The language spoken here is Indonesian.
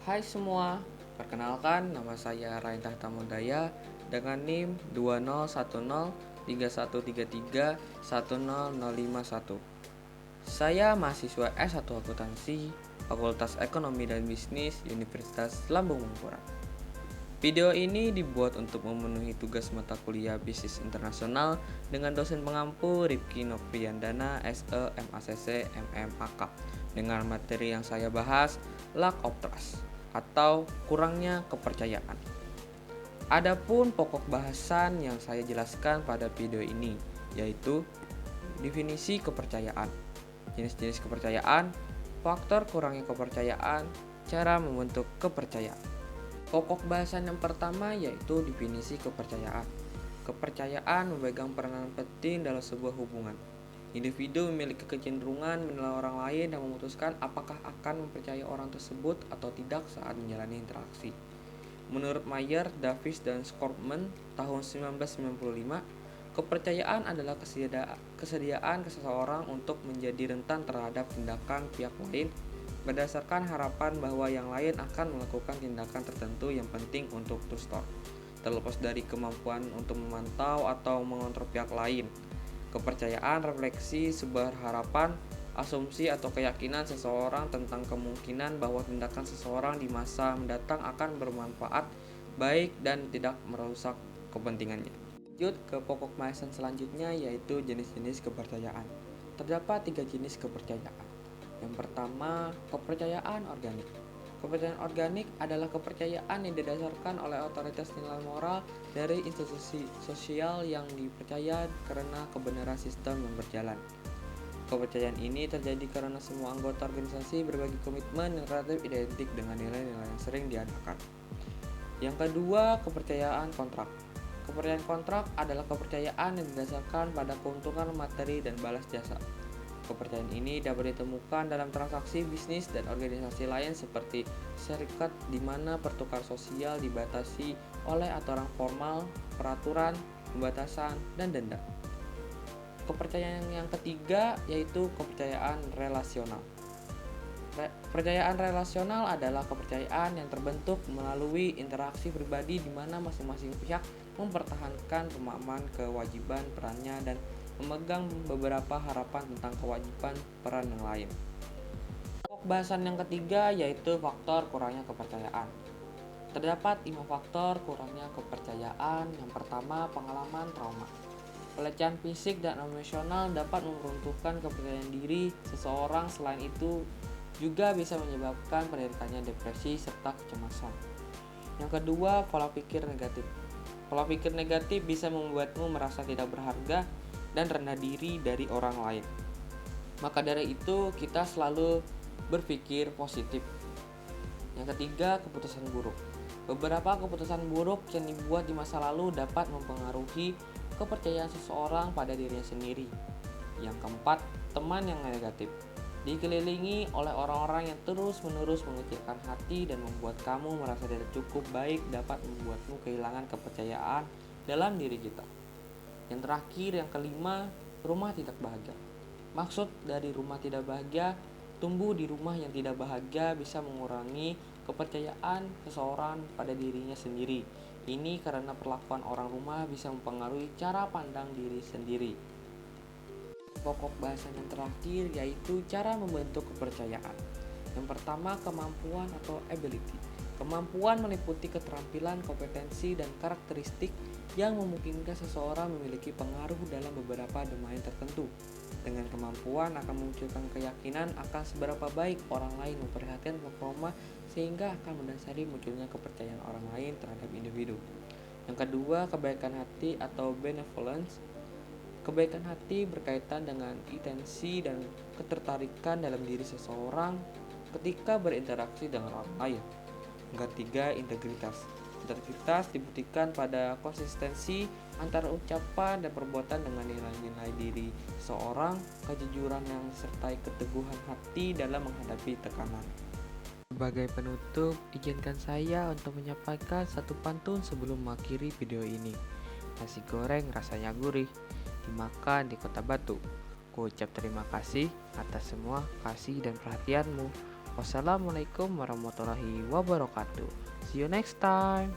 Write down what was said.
Hai semua, perkenalkan nama saya Raintah Tamundaya dengan NIM 201031331051. Saya mahasiswa S1 Akuntansi, Fakultas Ekonomi dan Bisnis Universitas Lambung Mangkurat. Video ini dibuat untuk memenuhi tugas mata kuliah Bisnis Internasional dengan dosen pengampu Rifki Nopriandana SE MACC MMAK dengan materi yang saya bahas lack of trust atau kurangnya kepercayaan. Adapun pokok bahasan yang saya jelaskan pada video ini yaitu definisi kepercayaan, jenis-jenis kepercayaan, faktor kurangnya kepercayaan, cara membentuk kepercayaan. Pokok bahasan yang pertama yaitu definisi kepercayaan. Kepercayaan memegang peranan penting dalam sebuah hubungan. Individu memiliki kecenderungan menilai orang lain dan memutuskan apakah akan mempercayai orang tersebut atau tidak saat menjalani interaksi. Menurut Mayer, Davis, dan Skorman tahun 1995, kepercayaan adalah kesediaan seseorang untuk menjadi rentan terhadap tindakan pihak lain berdasarkan harapan bahwa yang lain akan melakukan tindakan tertentu yang penting untuk trustor, terlepas dari kemampuan untuk memantau atau mengontrol pihak lain. Kepercayaan refleksi sebuah harapan, asumsi atau keyakinan seseorang tentang kemungkinan bahwa tindakan seseorang di masa mendatang akan bermanfaat, baik dan tidak merusak kepentingannya. Lanjut ke pokok bahasan selanjutnya yaitu jenis-jenis kepercayaan. Terdapat 3 jenis kepercayaan. Yang pertama, kepercayaan organik. Kepercayaan organik adalah kepercayaan yang didasarkan oleh otoritas nilai moral dari institusi sosial yang dipercaya karena kebenaran sistem yang berjalan. Kepercayaan ini terjadi karena semua anggota organisasi berbagi komitmen yang relatif identik dengan nilai-nilai yang sering diadakan. Yang kedua, kepercayaan kontrak. Kepercayaan kontrak adalah kepercayaan yang didasarkan pada keuntungan materi dan balas jasa. Kepercayaan ini dapat ditemukan dalam transaksi bisnis dan organisasi lain seperti serikat di mana pertukaran sosial dibatasi oleh aturan formal, peraturan, pembatasan, dan denda. Kepercayaan yang ketiga yaitu kepercayaan relasional. Kepercayaan relasional adalah kepercayaan yang terbentuk melalui interaksi pribadi di mana masing-masing pihak mempertahankan pemahaman kewajiban perannya dan memegang beberapa harapan tentang kewajiban peran yang lain. Pokok bahasan yang ketiga yaitu faktor kurangnya kepercayaan. Terdapat 5 faktor kurangnya kepercayaan. Yang pertama, pengalaman trauma. Pelecehan fisik dan emosional dapat meruntuhkan kepercayaan diri seseorang. Selain itu, juga bisa menyebabkan penderitanya depresi serta kecemasan. Yang kedua, pola pikir negatif. Pola pikir negatif bisa membuatmu merasa tidak berharga dan rendah diri dari orang lain. Maka dari itu, kita selalu berpikir positif. Yang ketiga, keputusan buruk. Beberapa keputusan buruk yang dibuat di masa lalu dapat mempengaruhi kepercayaan seseorang pada dirinya sendiri. Yang keempat, teman yang negatif. Dikelilingi oleh orang-orang yang terus-menerus mengecilkan hati dan membuat kamu merasa tidak cukup baik dapat membuatmu kehilangan kepercayaan dalam diri kita. Yang terakhir, yang kelima, rumah tidak bahagia. Maksud dari rumah tidak bahagia, tumbuh di rumah yang tidak bahagia bisa mengurangi kepercayaan seseorang pada dirinya sendiri. Ini karena perlakuan orang rumah bisa mempengaruhi cara pandang diri sendiri. Pokok bahasan yang terakhir yaitu cara membentuk kepercayaan. Yang pertama, kemampuan atau ability. Kemampuan meliputi keterampilan, kompetensi, dan karakteristik yang memungkinkan seseorang memiliki pengaruh dalam beberapa domain tertentu. Dengan kemampuan akan memunculkan keyakinan akan seberapa baik orang lain memperhatikan performa sehingga akan mendasari munculnya kepercayaan orang lain terhadap individu. Yang kedua, kebaikan hati atau benevolence. Kebaikan hati berkaitan dengan intensi dan ketertarikan dalam diri seseorang ketika berinteraksi dengan orang lain. Yang ketiga, integritas. Integritas dibuktikan pada konsistensi antara ucapan dan perbuatan dengan nilai-nilai diri seseorang, kejujuran yang disertai keteguhan hati dalam menghadapi tekanan. Sebagai penutup, izinkan saya untuk menyampaikan satu pantun sebelum mengakhiri video ini. Nasi goreng rasanya gurih, dimakan di Kota Batu. Ku ucap terima kasih atas semua kasih dan perhatianmu. Wassalamualaikum warahmatullahi wabarakatuh. See you next time.